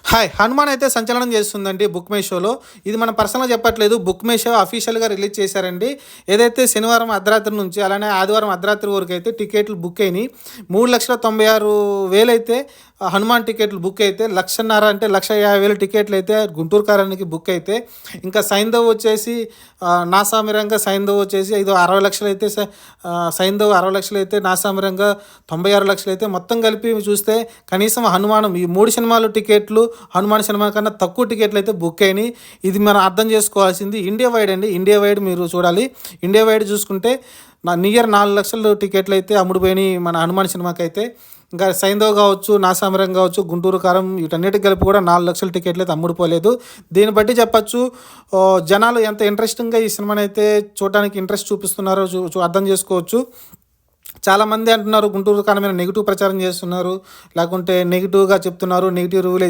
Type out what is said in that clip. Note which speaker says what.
Speaker 1: Hi! 'Hanuman' అయితే సంచలనం చేస్తుందండి బుక్ మై షోలో. ఇది మనం పర్సనల్‌గా చెప్పట్లేదు. బుక్ మై షో అఫీషియల్‌గా రిలీజ్ చేశారండి. ఏదైతే శనివారం అర్ధరాత్రి నుంచి అలానే ఆదివారం అర్ధరాత్రి వరకైతే టికెట్లు బుక్ అయినాయి. 3,96,000 అయితే 'హనుమాన్' టికెట్లు బుక్ అయితే 1,50,000 అంటే 1,50,000 టికెట్లు అయితే గుంటూరు కారానికి బుక్ అయితే ఇంకా సైంధవ్ వచ్చేసి నాసామిరంగా సైంధవ్ వచ్చేసి ఇది 60,00,000 అయితే సైంధవ్ 60,00,000 అయితే నాసామిరంగా 96,00,000 అయితే మొత్తం కలిపి చూస్తే కనీసం 'హనుమాన్' ఈ 3 సినిమాలు టికెట్లు 'హనుమాన్' సినిమా కన్నా తక్కువ టికెట్లు అయితే బుక్ అయినాయి. ఇది మనం అర్థం చేసుకోవాల్సింది ఇండియా వైడ్ అండి. ఇండియా వైడ్ మీరు చూడాలి. ఇండియా వైడ్ చూసుకుంటే నియర్ 4,00,000 టికెట్లు అయితే అమ్ముడుపోయినాయి మన 'హనుమాన్' సినిమాకైతే. ఇంకా సైంధవ్ కావచ్చు, నాసామిరం కావచ్చు, గుంటూరు కారం వీటన్నిటికి కలిపి కూడా 4,00,000 టికెట్లు అయితే అమ్ముడుపోలేదు. దీన్ని బట్టి చెప్పచ్చు జనాలు ఎంత ఇంట్రెస్టింగ్గా ఈ సినిమాని అయితే చూడడానికి ఇంట్రెస్ట్ చూపిస్తున్నారో అర్థం చేసుకోవచ్చు. చాలామంది అంటున్నారు గుంటూరు కారం మీద నెగిటివ్ ప్రచారం చేస్తున్నారు, లేకుంటే నెగిటివ్గా చెప్తున్నారు, నెగిటివ్ రివ్యూలు